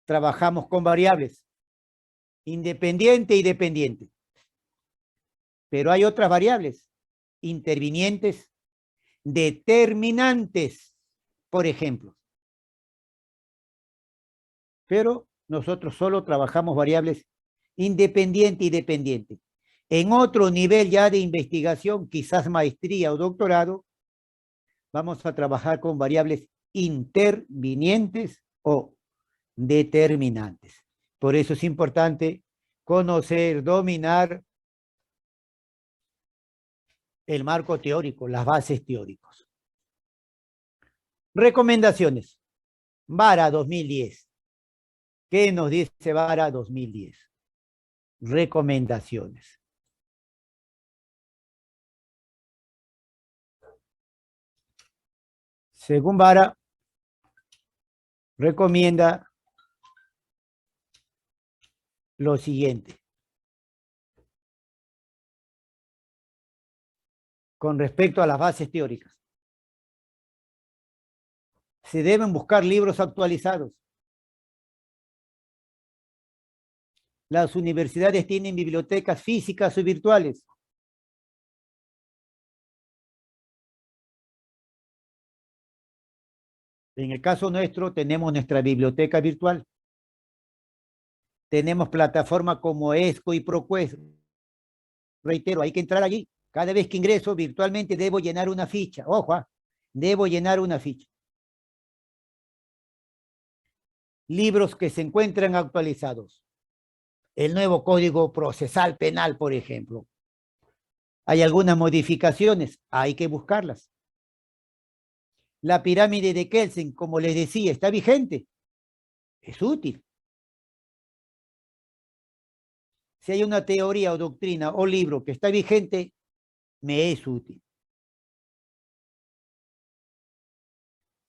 trabajamos con variables, independiente y dependiente. Pero hay otras variables, intervinientes, determinantes, por ejemplo. Pero nosotros solo trabajamos variables independiente y dependiente. En otro nivel ya de investigación, quizás maestría o doctorado, vamos a trabajar con variables intervinientes o determinantes. Por eso es importante conocer, dominar el marco teórico, las bases teóricas. Recomendaciones. Vara 2010. ¿Qué nos dice Vara 2010? Recomendaciones. Según Vara, recomienda lo siguiente. Con respecto a las bases teóricas. Se deben buscar libros actualizados. Las universidades tienen bibliotecas físicas o virtuales. En el caso nuestro, tenemos nuestra biblioteca virtual. Tenemos plataformas como ESCO y ProQuest. Reitero, hay que entrar allí. Cada vez que ingreso virtualmente debo llenar una ficha. Ojo, debo llenar una ficha. Libros que se encuentran actualizados. El nuevo Código Procesal Penal, por ejemplo. Hay algunas modificaciones, hay que buscarlas. La pirámide de Kelsen, como les decía, está vigente. Es útil. Si hay una teoría o doctrina o libro que está vigente, me es útil.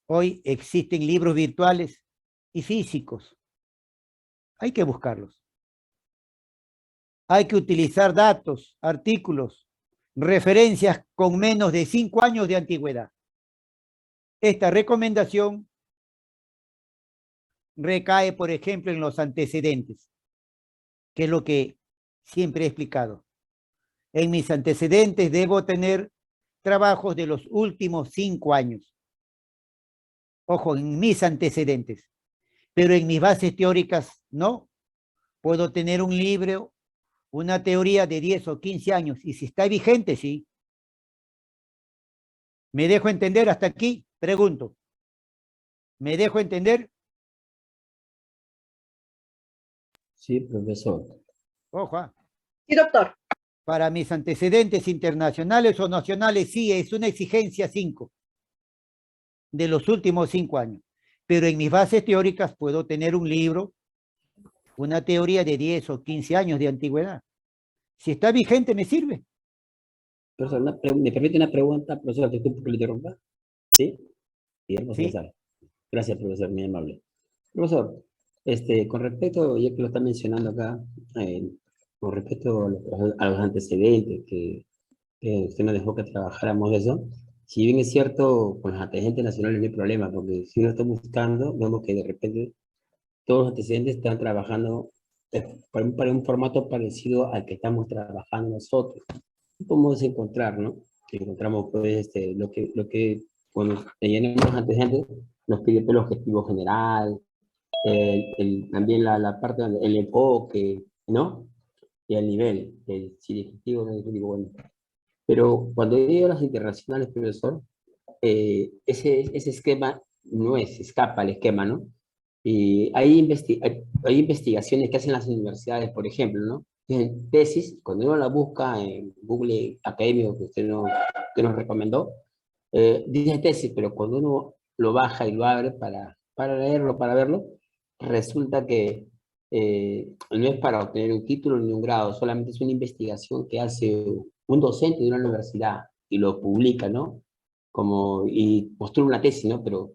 Hoy existen libros virtuales y físicos. Hay que buscarlos. Hay que utilizar datos, artículos, referencias con menos de 5 años de antigüedad. Esta recomendación recae, por ejemplo, en los antecedentes, que es lo que siempre he explicado. En mis antecedentes debo tener trabajos de los últimos 5 años. Ojo, en mis antecedentes. Pero en mis bases teóricas no. Puedo tener un libro, una teoría de 10 o 15 años, y si está vigente, sí. ¿Me dejo entender hasta aquí? Pregunto. ¿Me dejo entender? Sí, profesor. Ojo. Sí, doctor. Para mis antecedentes internacionales o nacionales, sí, es una exigencia 5 de los últimos 5 años. Pero en mis bases teóricas puedo tener un libro, una teoría de 10 o 15 años de antigüedad. Si está vigente, me sirve. Profesor, ¿me permite una pregunta, profesor? Disculpe que le interrumpa. ¿Sí? Bien, Sí. Gracias, profesor, muy amable. Profesor, con respecto, ya que lo está mencionando acá, con respecto a los antecedentes que usted nos dejó que trabajáramos eso, si bien es cierto, con los antecedentes nacionales no hay problema, porque si uno está buscando, vemos que de repente todos los antecedentes están trabajando para un formato parecido al que estamos trabajando nosotros. ¿Qué podemos encontrar, no? Encontramos, pues, lo que cuando llenamos los antecedentes, nos pide el objetivo general, también la parte donde el enfoque, ¿no? Y el nivel, si ejecutivo, no ejecutivo, bueno. Pero cuando digo las internacionales, profesor, ese esquema no escapa al esquema, ¿no? Y hay investigaciones que hacen las universidades, por ejemplo, ¿no? En tesis, cuando uno la busca en Google Académico, que usted nos recomendó, dice tesis, pero cuando uno lo baja y lo abre para leerlo, para verlo, resulta que no es para obtener un título ni un grado, solamente es una investigación que hace un docente de una universidad y lo publica, ¿no? Y postula una tesis, ¿no? Pero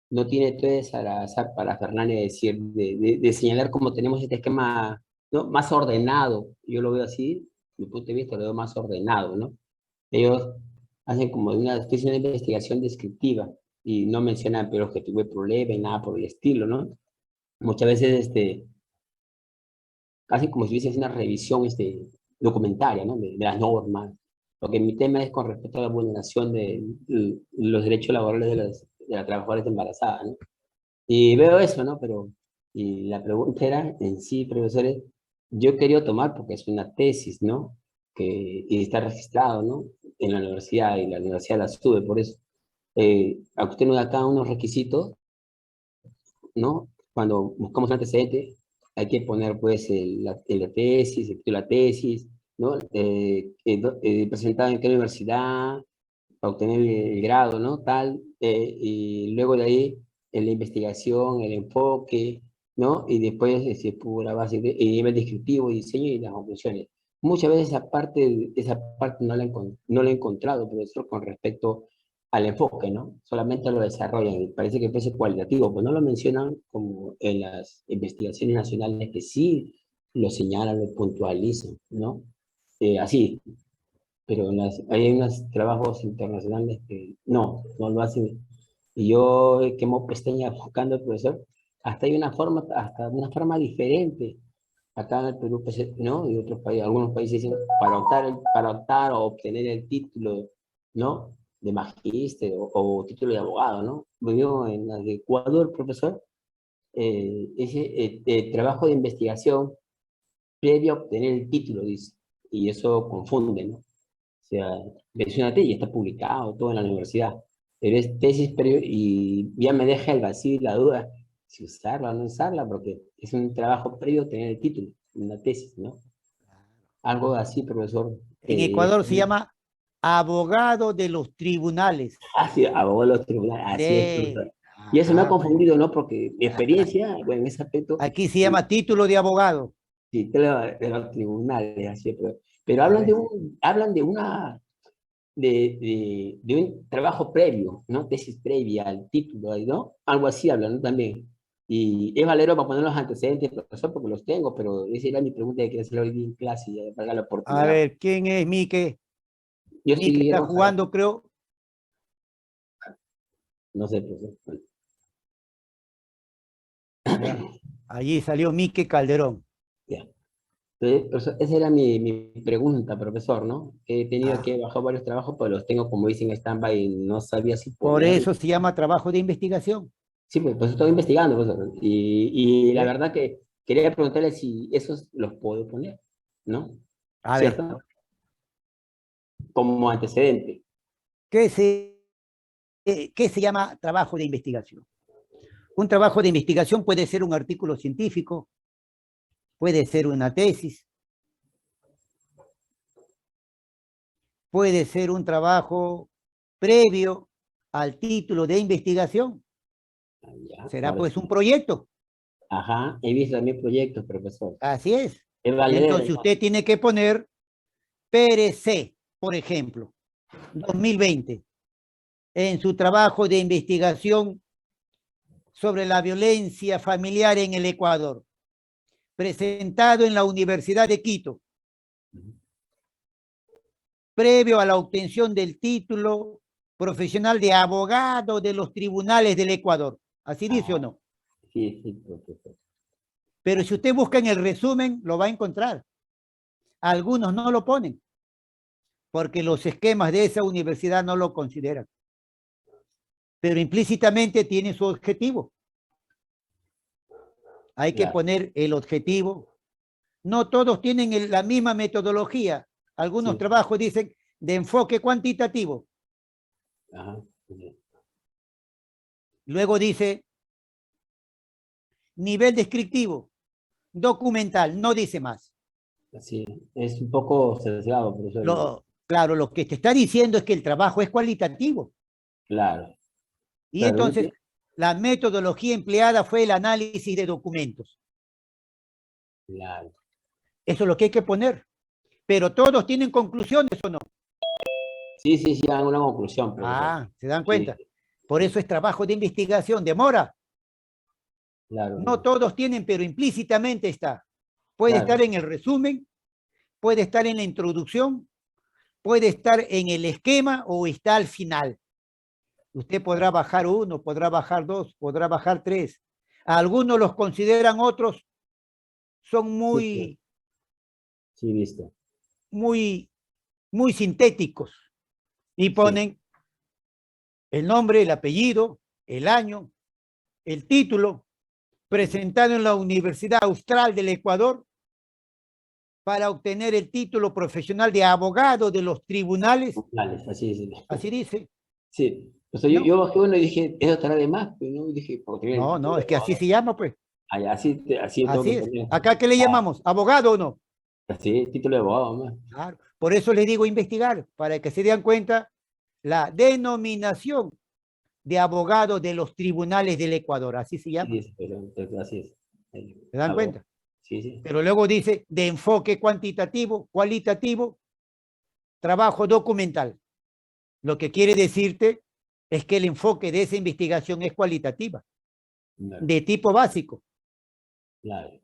no tiene todo esa para Fernández decir, de señalar cómo tenemos este esquema, ¿no? Más ordenado. Yo lo veo así, mi punto de vista lo veo más ordenado, ¿no? Ellos hacen como una especie de investigación descriptiva y no mencionan pero objetivo y problema y nada por el estilo, ¿no? muchas veces, casi como si hubiese una revisión, documentaria, ¿no? De las normas, porque mi tema es con respecto a la vulneración de los derechos laborales de las trabajadoras embarazadas, ¿no? Y veo eso, ¿no? Pero, y la pregunta era, en sí, profesores, yo quería tomar, porque es una tesis, ¿no? Y está registrado, ¿no? En la universidad, y la universidad la sube, por eso. A usted nos da acá unos requisitos, ¿no? Cuando buscamos un antecedente, hay que poner, pues, la tesis, el título de la tesis, ¿no? Presentado en qué universidad, para obtener el grado, ¿no? Tal, y luego de ahí, en la investigación, el enfoque, ¿no? Y después, pura base, el nivel descriptivo, diseño y las conclusiones. Muchas veces esa parte no la he encontrado, profesor, con respecto al enfoque, ¿no? Solamente lo desarrollan y parece que fuese cualitativo, pues no lo mencionan como en las investigaciones nacionales que sí lo señalan, lo puntualizan, ¿no? Así, pero hay unos trabajos internacionales que no lo hacen. Y yo quemo pestañas buscando al profesor, hasta una forma diferente. Acá en el Perú, pues, ¿no? Y otros países, algunos países dicen, para optar o obtener el título, ¿no? De magíster o título de abogado, ¿no? Yo en la de Ecuador, profesor, ese trabajo de investigación previo a obtener el título, dice. Y eso confunde, ¿no? O sea, menciónate y está publicado todo en la universidad. Pero es tesis y ya me deja el vacío y la duda si usarla o no usarla, porque es un trabajo previo a tener el título, una tesis, ¿no? Algo así, profesor. En Ecuador se llama abogado de los tribunales. Así, abogado de los tribunales, así es, Sí. profesor. Y eso me ha Ajá, pues. confundido, ¿no? Porque mi experiencia, bueno, en ese aspecto, Aquí se llama título de abogado. sí, de los tribunales, así es, pero A hablan ver. hablan de un trabajo previo, ¿no? Tesis previa al título, ¿no? Algo así hablan, ¿no? También. Y es valero para poner los antecedentes, profesor, porque los tengo, pero esa era mi pregunta que quería hacer hoy día en clase y ya valga la A oportunidad. ver, ¿quién es Mike? Yo Mike sí, está Rosa, jugando, creo. no sé, profesor. Bueno, Ya. Allí salió Mike Calderón. ya. Profesor, esa era mi pregunta, profesor, ¿no? He tenido Ah, que bajar varios trabajos, pero los tengo, como dicen, en stand-by y no sabía si por poner. eso se llama trabajo de investigación. Sí, pues estoy investigando, profesor. Y la ¿Ve? verdad que quería preguntarle si esos los puedo poner, ¿no? A ver, ¿Cierto? Como antecedente. ¿qué se llama trabajo de investigación? Un trabajo de investigación puede ser un artículo científico, puede ser una tesis, puede ser un trabajo previo al título de investigación. Ah, ya, Será ahora pues un sí. proyecto. Ajá, he visto también proyectos, profesor. Así es. Es valedero, Entonces ¿no? usted tiene que poner PRC, por ejemplo, 2020, en su trabajo de investigación sobre la violencia familiar en el Ecuador, presentado en la Universidad de Quito, previo a la obtención del título profesional de abogado de los tribunales del Ecuador. ¿Así dice o Ah, no? sí, sí, profesor. Pero si usted busca en el resumen, lo va a encontrar. Algunos no lo ponen, porque los esquemas de esa universidad no lo consideran. Pero implícitamente tiene su objetivo. Hay que Claro. poner el objetivo. No todos tienen la misma metodología. Algunos Sí. trabajos dicen de enfoque cuantitativo. Ajá. Sí. Luego dice nivel descriptivo, documental, no dice más. Sí, es un poco sesgado, profesor. Claro, lo que te está diciendo es que el trabajo es cualitativo. Claro, Y claro, entonces la metodología empleada fue el análisis de documentos. claro. Eso es lo que hay que poner. Pero todos tienen conclusiones o no. Sí, sí, sí, hago una conclusión, profesor. Ah, ¿se dan Sí, cuenta? Por sí, eso es trabajo de investigación, demora. No claro, todos tienen, pero implícitamente está. Puede claro, estar en el resumen, puede estar en la introducción, puede estar en el esquema o está al final. Usted podrá bajar uno, podrá bajar dos, podrá bajar tres. Algunos los consideran, otros son Sí, sí, listo. muy sintéticos y Sí, ponen el nombre, el apellido, el año, el título, presentado en la Universidad Austral del Ecuador para obtener el título profesional de abogado de los tribunales, vale, así es. así dice, Sí, o sea, ¿no? yo bajé uno y dije, eso estará de más, pero no, y dije, por tener el No, título no, de es que así abogado. se llama, pues, Ay, así, así tengo así que es. poner. ¿Acá qué le Ah, llamamos? ¿Abogado o no? así, título de abogado, más. Claro. Por eso les digo investigar, para que se den cuenta la denominación de abogado de los tribunales del Ecuador, así se llama, Sí, sí, pero así es. ¿se dan Abogado. cuenta? Sí, sí. Pero luego dice de enfoque cuantitativo, cualitativo, trabajo documental. Lo que quiere decirte es que el enfoque de esa investigación es cualitativa, Claro, de tipo básico, claro.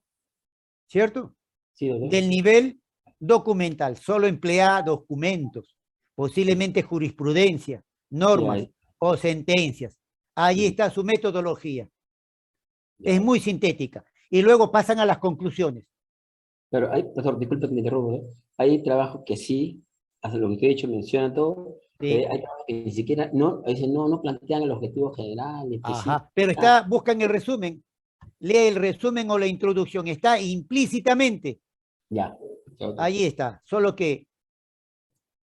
¿cierto? Sí, doctor. Del nivel documental, solo emplea documentos, Sí, posiblemente jurisprudencia, sí, normas o sentencias. Allí sí, está su metodología. ya, Es muy sintética. Y luego pasan a las conclusiones. pero hay, profesor, disculpe que me interrumpa, ¿no? Hay trabajos que sí, hace lo que usted ha dicho, menciona todo, pero ¿Sí? hay trabajos que ni siquiera, no, a veces no, no plantean el objetivo general, específico. Ajá. Pero Ah, está, buscan el resumen, lee el resumen o la introducción. Está implícitamente. ya, ok. Ahí está. Solo que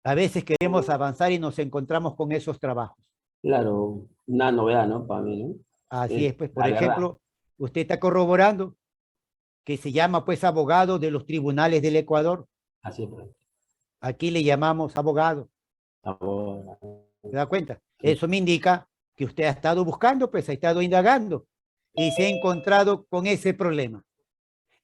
a veces queremos avanzar y nos encontramos con esos trabajos. Claro, una novedad, ¿no? Para mí, ¿no? Así Es es, pues, por la verdad, ejemplo, usted está corroborando que se llama, pues, abogado de los tribunales del Ecuador. así es, pues. Aquí le llamamos abogado. Ahora, ¿Se da cuenta? sí, Eso me indica que usted ha estado buscando, pues, ha estado indagando y se ha encontrado con ese problema.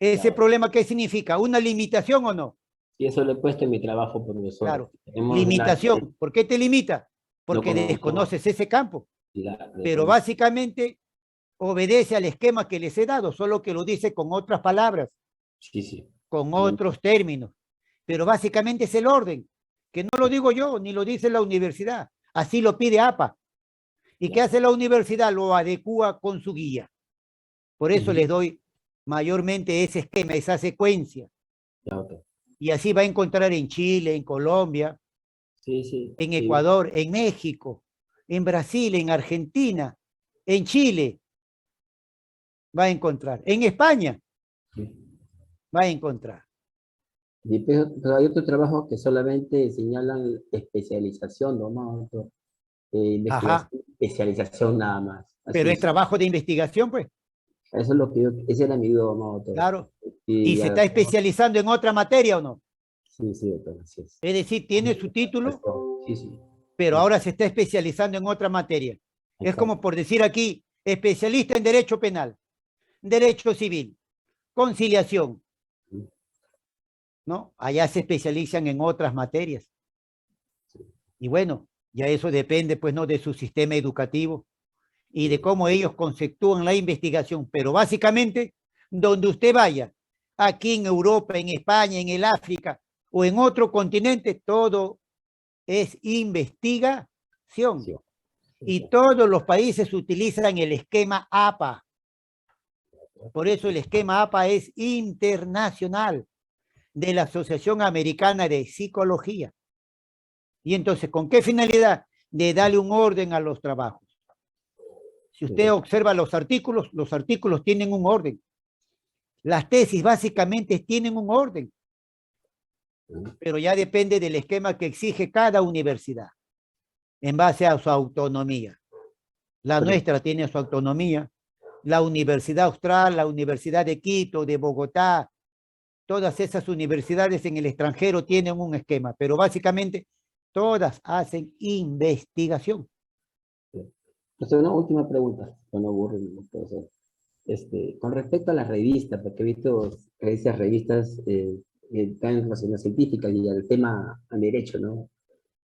¿Ese claro. problema qué significa? ¿Una limitación o no? Y eso lo he puesto en mi trabajo, profesor. Claro. Tenemos una, Limitación. ¿Por qué te limita? no Porque conozco desconoces ese campo. de Pero conozco. básicamente obedece al esquema que les he dado, solo que lo dice con otras palabras, Sí, sí. con No, otros términos. Pero básicamente es el orden, que no lo digo yo, ni lo dice la universidad. Así lo pide APA. ¿Y qué ya. hace la universidad? Lo adecua con su guía. Por eso Ujú, les doy mayormente ese esquema, esa secuencia. ya, ok. Y así va a encontrar en Chile, en Colombia, Sí, sí, en sí. Ecuador, en México, en Brasil, en Argentina, en Chile, va a encontrar. En España Sí. va a encontrar. Y pero hay otros trabajos que solamente señalan especialización, ¿no? No, Ajá. investigación, especialización nada más. Pero Así es es. trabajo de investigación, pues, Eso es lo que yo, ese era mi duda, ¿no, doctor? claro. ¿Y Y se ya, está especializando en otra materia o no? sí, sí, doctor, así es. Es decir, tiene su título, Sí, sí, pero ahora exacto, se está especializando en otra materia. Es como exacto. por decir aquí, especialista en derecho penal, derecho civil, conciliación, ¿no? Allá se especializan en otras materias. Y bueno, ya eso depende, pues, ¿no? De su sistema educativo y de cómo ellos conceptúan la investigación. Pero básicamente, donde usted vaya, aquí en Europa, en España, en el África o en otro continente, todo es investigación. Sí, Y exacto. todos los países utilizan el esquema APA. Por eso el esquema APA es internacional de la Asociación Americana de Psicología. Y entonces, ¿con qué finalidad? De darle un orden a los trabajos. Si usted observa los artículos tienen un orden. Las tesis básicamente tienen un orden, pero ya depende del esquema que exige cada universidad en base a su autonomía. La Pero, nuestra tiene su autonomía, la Universidad Austral, la Universidad de Quito, de Bogotá, todas esas universidades en el extranjero tienen un esquema, pero básicamente todas hacen investigación. entonces, una última pregunta, para no aburrir, profesor. Con respecto a las revistas, porque he visto que esas revistas están relacionadas científicas y al tema al derecho, ¿no?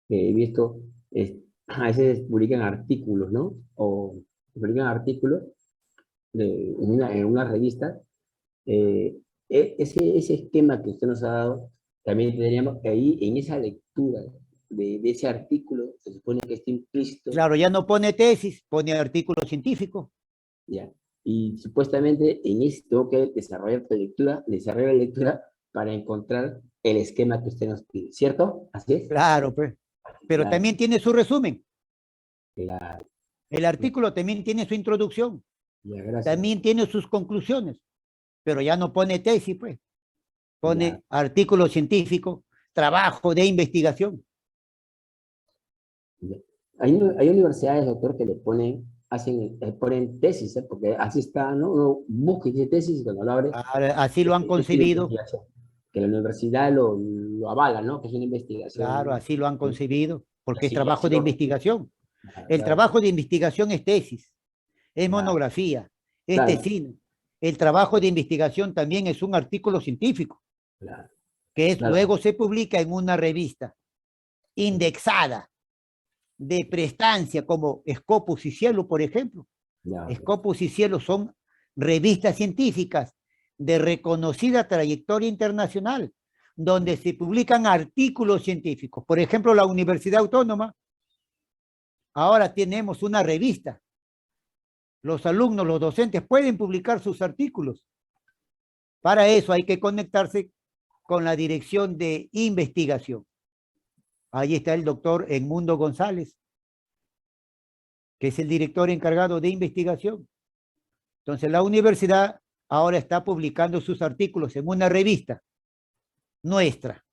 He visto, a veces publican artículos, ¿no? O publican artículos en una revista. eh, ese esquema que usted nos ha dado, también tendríamos que ahí, en esa lectura de ese artículo, se supone que está implícito, Claro, ya no pone tesis, pone artículo científico. ¿ya? y supuestamente en ese tengo que desarrollar la lectura para encontrar el esquema que usted nos pide, ¿cierto? ¿Así es? Claro, pues. Pero Claro, también tiene su resumen. claro. El artículo también tiene su introducción, Ya, gracias. también tiene sus conclusiones, pero ya no pone tesis, pues. Ya, Pone artículo científico, trabajo de investigación. ya. Hay universidades, doctor, que le ponen, ponen tesis, ¿eh? Porque así está, ¿no? Uno busca y dice tesis y cuando lo abre, Así lo han es una concebido, investigación. Que la universidad lo avala, ¿no? Que es una claro, investigación. así lo han concebido, porque es Y trabajo así de lo. investigación. El Claro, trabajo de investigación es tesis, es claro, monografía, es claro, tesina. El trabajo de investigación también es un artículo científico, claro, que es, claro, luego se publica en una revista indexada de prestancia como Scopus y Cielo, por ejemplo. ya, Scopus y Cielo son revistas científicas de reconocida trayectoria internacional, donde se publican artículos científicos. Por ejemplo, la Universidad Autónoma, ahora tenemos una revista. Los alumnos, los docentes pueden publicar sus artículos. Para eso hay que conectarse con la dirección de investigación. Ahí está el doctor Edmundo González, que es el director encargado de investigación. Entonces, la universidad ahora está publicando sus artículos en una revista nuestra.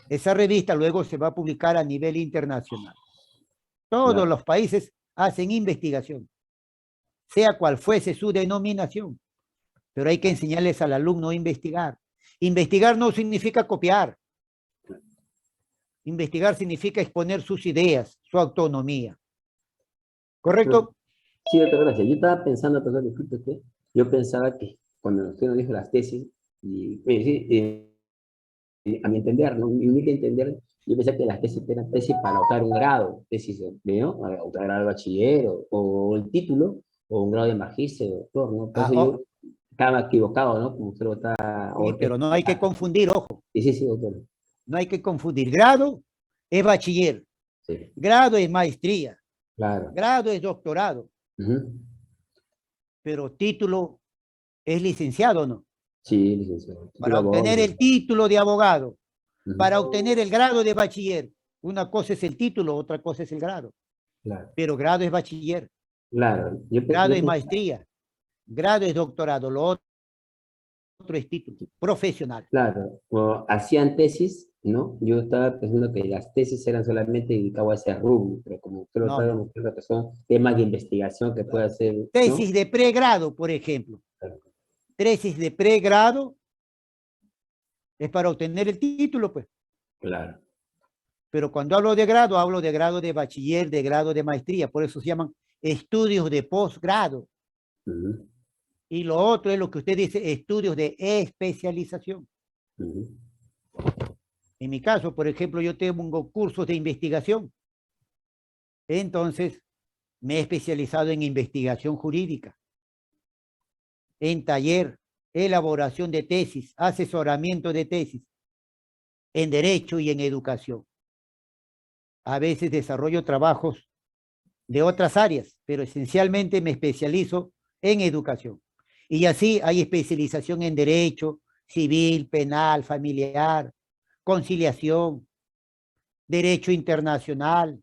Esa revista luego se va a publicar a nivel internacional. Todos claro. los países hacen investigación, sea cual fuese su denominación, pero hay que enseñarles al alumno a investigar. Investigar no significa copiar. Investigar significa exponer sus ideas, su autonomía. Pero, ¿Correcto? sí, doctor, gracias. Yo estaba pensando, perdón, disculpe usted, yo pensaba que cuando usted nos dijo las tesis, y, sí, a mi entender, ¿no? Mi humilde entender, yo pensaba que las tesis eran tesis para optar un grado, tesis de, ¿no? Optar grado de bachiller, o el título, o un grado de magíster, doctor, ¿no? Por Ah, eso oh, yo estaba equivocado, ¿no? Como usted lo está. sí, pero no hay que confundir, ojo, Sí, sí, sí, doctor. no hay que confundir. Grado es bachiller, Sí, grado es maestría, claro. grado es doctorado, Ujú. pero título es licenciado, ¿no? Sí, licenciado. Título Para de abogado, obtener el licenciado. título de abogado, para Ujú. obtener el grado de bachiller, una cosa es el título, otra cosa es el grado, Claro, pero grado es bachiller, claro. grado es maestría, grado es doctorado, lo otro es título profesional. claro, como hacían tesis, ¿no? Yo estaba pensando que las tesis eran solamente dedicadas a ese rubro, pero como usted lo No, está no. demostrando que son temas de investigación que puede hacer, Tesis ¿no? de pregrado, por ejemplo. Claro, Tesis de pregrado es para obtener el título, pues. claro. Pero cuando hablo de grado de bachiller, de grado de maestría. Por eso se llaman estudios de posgrado. Ujú, Y lo otro es lo que usted dice, estudios de especialización. ujú. En mi caso, por ejemplo, yo tengo cursos de investigación. Entonces, me he especializado en investigación jurídica, en taller, elaboración de tesis, asesoramiento de tesis, en derecho y en educación. A veces desarrollo trabajos de otras áreas, pero esencialmente me especializo en educación. Y así hay especialización en derecho, civil, penal, familiar, conciliación, derecho internacional,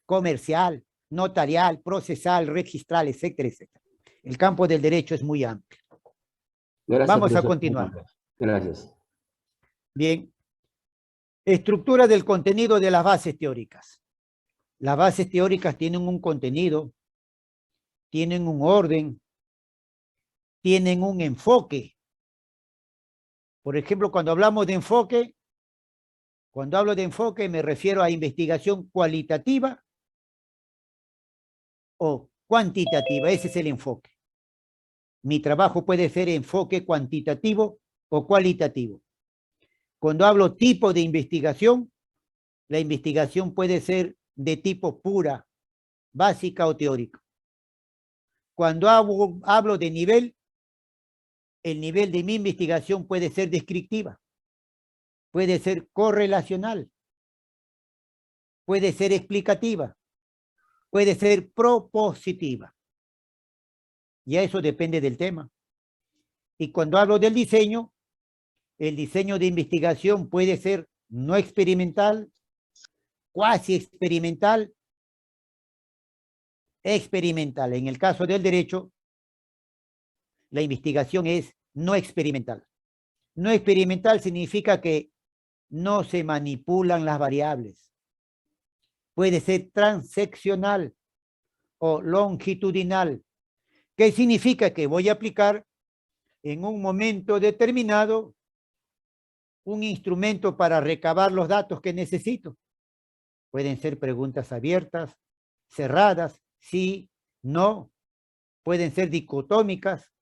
comercial, notarial, procesal, registral, etcétera, etcétera. El campo del derecho es muy amplio. Gracias, Vamos a profesor. continuar. Gracias. Bien, estructura del contenido de las bases teóricas. Las bases teóricas tienen un contenido, tienen un orden, tienen un enfoque. Por ejemplo, cuando hablo de enfoque me refiero a investigación cualitativa o cuantitativa. Ese es el enfoque. Mi trabajo puede ser enfoque cuantitativo o cualitativo. Cuando hablo tipo de investigación, la investigación puede ser de tipo pura, básica o teórica. Cuando hablo de nivel, el nivel de mi investigación puede ser descriptiva, puede ser correlacional, puede ser explicativa, puede ser propositiva. Ya eso depende del tema. Y cuando hablo del diseño, el diseño de investigación puede ser no experimental, cuasi experimental, experimental. En el caso del derecho, la investigación es no experimental. No experimental significa que no se manipulan las variables. Puede ser transeccional o longitudinal. ¿Qué significa? Que voy a aplicar en un momento determinado un instrumento para recabar los datos que necesito. Pueden ser preguntas abiertas, cerradas, sí, no. Pueden ser dicotómicas,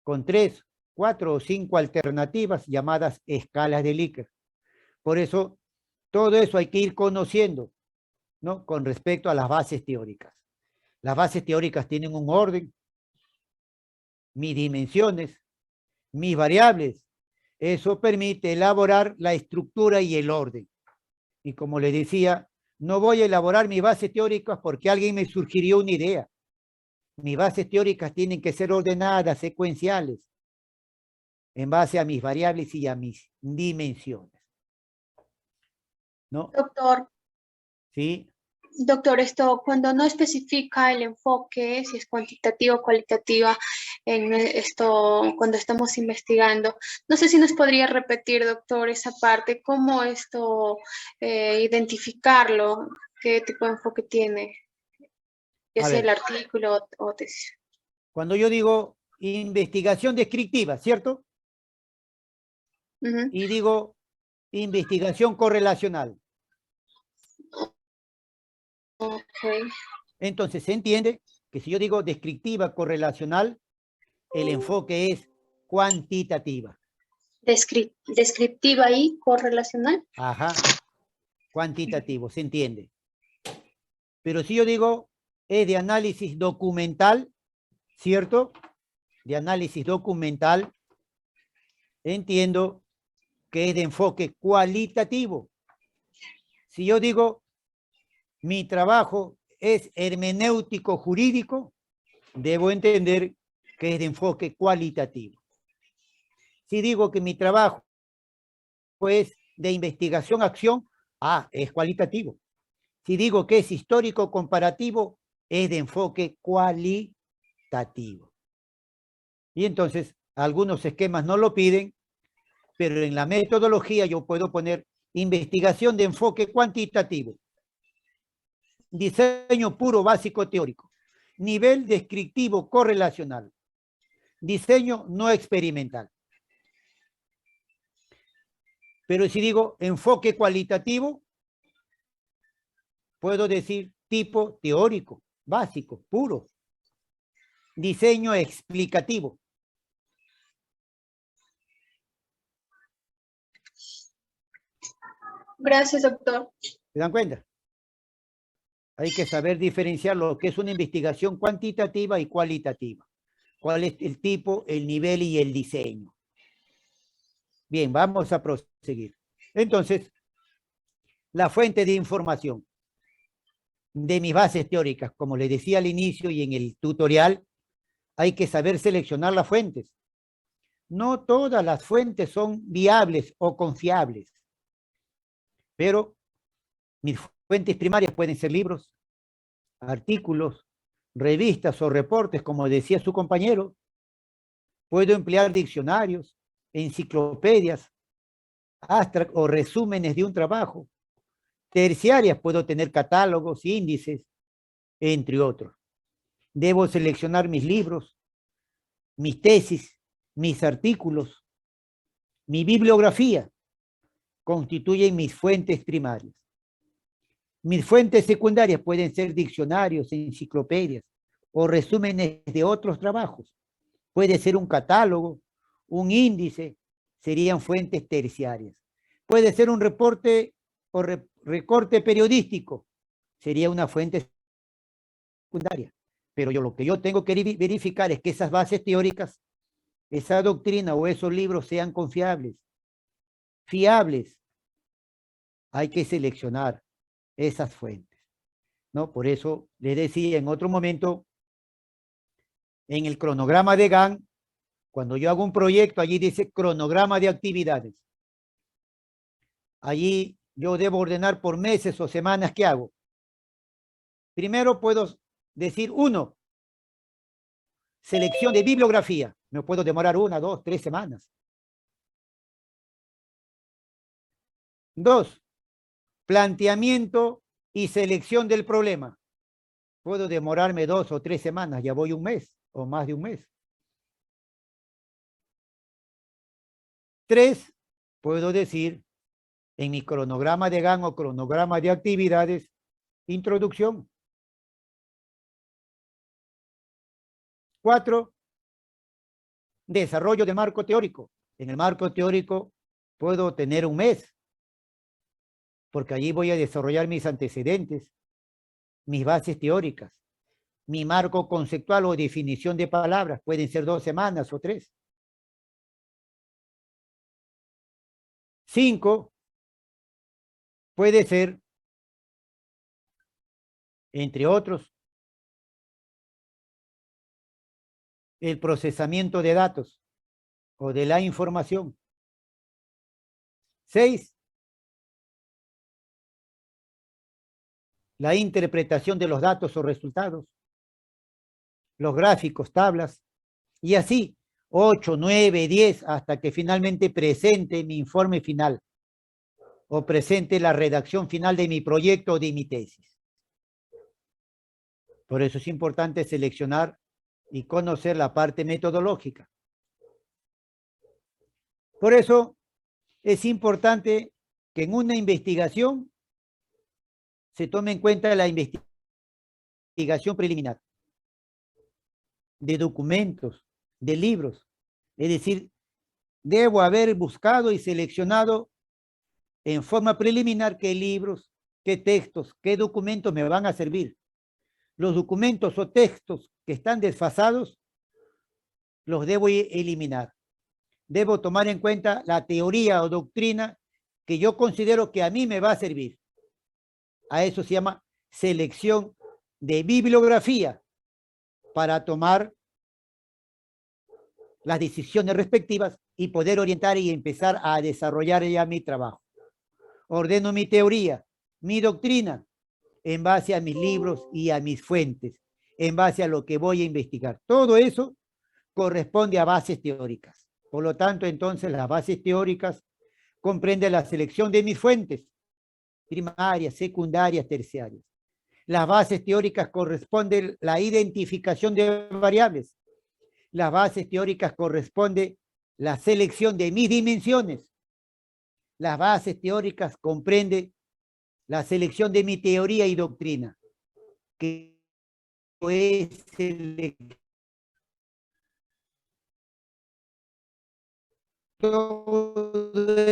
con 3, 4 o 5 alternativas llamadas escalas de Likert. Por eso, todo eso hay que ir conociendo, ¿no? Con respecto a las bases teóricas. Las bases teóricas tienen un orden, mis dimensiones, mis variables. Eso permite elaborar la estructura y el orden. Y como les decía, no voy a elaborar mis bases teóricas porque alguien me sugirió una idea. Mis bases teóricas tienen que ser ordenadas, secuenciales, en base a mis variables y a mis dimensiones. ¿No? Doctor, ¿Sí? doctor, esto cuando no especifica el enfoque, si es cuantitativo o cualitativa, en esto cuando estamos investigando, no sé si nos podría repetir, doctor, esa parte, cómo esto identificarlo, qué tipo de enfoque tiene, ya A sea el ver, artículo o tesis. cuando yo digo investigación descriptiva, ¿cierto? Ujú. Y digo investigación correlacional. Ok. Entonces se entiende que si yo digo descriptiva correlacional, el enfoque es cuantitativa. Descriptiva y correlacional. Ajá, cuantitativo, se entiende. Pero si yo digo es de análisis documental, ¿cierto? De análisis documental, entiendo que es de enfoque cualitativo. Si yo digo mi trabajo es hermenéutico jurídico, debo entender que es de enfoque cualitativo. Si digo que mi trabajo es de investigación-acción, es cualitativo. Si digo que es histórico comparativo, es de enfoque cualitativo. Y entonces, algunos esquemas no lo piden, pero en la metodología yo puedo poner investigación de enfoque cuantitativo, diseño puro básico teórico, nivel descriptivo correlacional, diseño no experimental. Pero si digo enfoque cualitativo, puedo decir tipo teórico, básico, puro, diseño explicativo. Gracias, doctor. ¿Se dan cuenta? Hay que saber diferenciar lo que es una investigación cuantitativa y cualitativa. ¿Cuál es el tipo, el nivel y el diseño? Bien, vamos a proseguir. Entonces, la fuente de información de mis bases teóricas, como les decía al inicio y en el tutorial, hay que saber seleccionar las fuentes. No todas las fuentes son viables o confiables, pero mis fuentes primarias pueden ser libros, artículos, revistas o reportes, como decía su compañero. Puedo emplear diccionarios, enciclopedias, abstract o resúmenes de un trabajo. Terciarias puedo tener catálogos, índices, entre otros. Debo seleccionar mis libros, mis tesis, mis artículos, mi bibliografía. Constituyen mis fuentes primarias. Mis fuentes secundarias pueden ser diccionarios, enciclopedias o resúmenes de otros trabajos. Puede ser un catálogo, un índice, serían fuentes terciarias. Puede ser un reporte o recorte periodístico, sería una fuente secundaria. Pero lo que yo tengo que verificar es que esas bases teóricas, esa doctrina o esos libros sean confiables, fiables. Hay que seleccionar esas fuentes, ¿no? Por eso les decía en otro momento En el cronograma de Gantt, cuando yo hago un proyecto, allí dice cronograma de actividades. Allí yo debo ordenar por meses o semanas qué hago. Primero puedo decir 1, selección de bibliografía. Me puedo demorar 1, 2, 3 semanas. 2, planteamiento y selección del problema. Puedo demorarme 2 o 3 semanas, ya voy un mes o más de un mes. 3, puedo decir en mi cronograma de Gantt o cronograma de actividades, introducción. 4, desarrollo de marco teórico. En el marco teórico puedo tener un mes, porque allí voy a desarrollar mis antecedentes, mis bases teóricas, mi marco conceptual o definición de palabras. Pueden ser 2 semanas o 3. 5, puede ser, entre otros, el procesamiento de datos o de la información. 6, la interpretación de los datos o resultados, los gráficos, tablas, y así 8, 9, 10, hasta que finalmente presente mi informe final o presente la redacción final de mi proyecto o de mi tesis. Por eso es importante seleccionar y conocer la parte metodológica. Por eso es importante que en una investigación se tome en cuenta la investigación preliminar de documentos, de libros. Es decir, debo haber buscado y seleccionado en forma preliminar qué libros, qué textos, qué documentos me van a servir. Los documentos o textos que están desfasados los debo eliminar. Debo tomar en cuenta la teoría o doctrina que yo considero que a mí me va a servir. A eso se llama selección de bibliografía para tomar las decisiones respectivas y poder orientar y empezar a desarrollar ya mi trabajo. Ordeno mi teoría, mi doctrina, en base a mis libros y a mis fuentes, en base a lo que voy a investigar. Todo eso corresponde a bases teóricas. Por lo tanto, entonces, las bases teóricas comprenden la selección de mis fuentes, primarias, secundarias, terciarias. Las bases teóricas corresponden la identificación de variables. Las bases teóricas corresponde la selección de mis dimensiones. Las bases teóricas comprenden la selección de mi teoría y doctrina, que es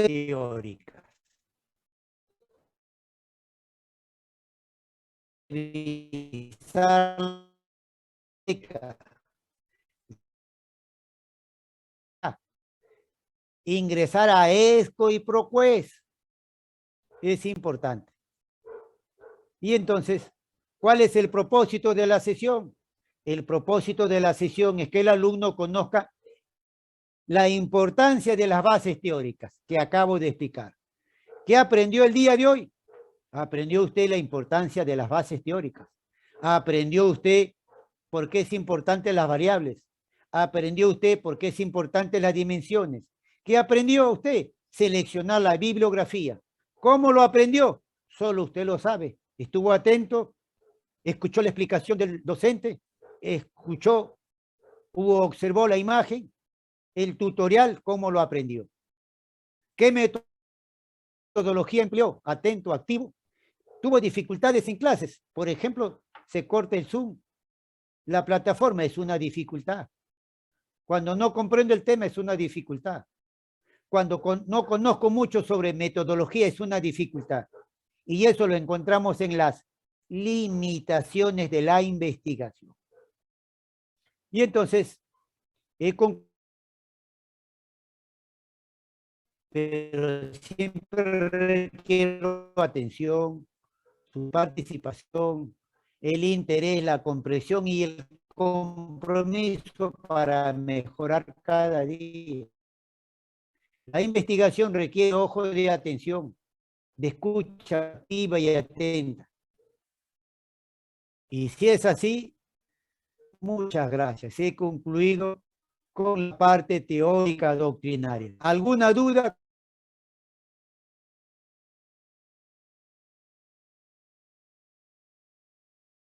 teórica. Ingresar a ESCO y PROQUES es importante. Y entonces, ¿cuál es el propósito de la sesión? El propósito de la sesión es que el alumno conozca la importancia de las bases teóricas que acabo de explicar. ¿Qué aprendió el día de hoy? Aprendió usted la importancia de las bases teóricas. Aprendió usted por qué es importante las variables. Aprendió usted por qué es importante las dimensiones. ¿Qué aprendió usted? Seleccionar la bibliografía. ¿Cómo lo aprendió? Solo usted lo sabe. Estuvo atento, escuchó la explicación del docente, escuchó, observó la imagen, el tutorial, ¿cómo lo aprendió? ¿Qué metodología empleó? Atento, activo. Tuvo dificultades en clases. Por ejemplo, se corta el Zoom. La plataforma es una dificultad. Cuando no comprendo el tema es una dificultad. Cuando no conozco mucho sobre metodología es una dificultad. Y eso lo encontramos en las limitaciones de la investigación. Y entonces, pero siempre requiero atención, su participación, el interés, la comprensión y el compromiso para mejorar cada día. La investigación requiere ojo de atención, de escucha activa y atenta. Y si es así, muchas gracias. He concluido con la parte teórica doctrinaria. ¿Alguna duda?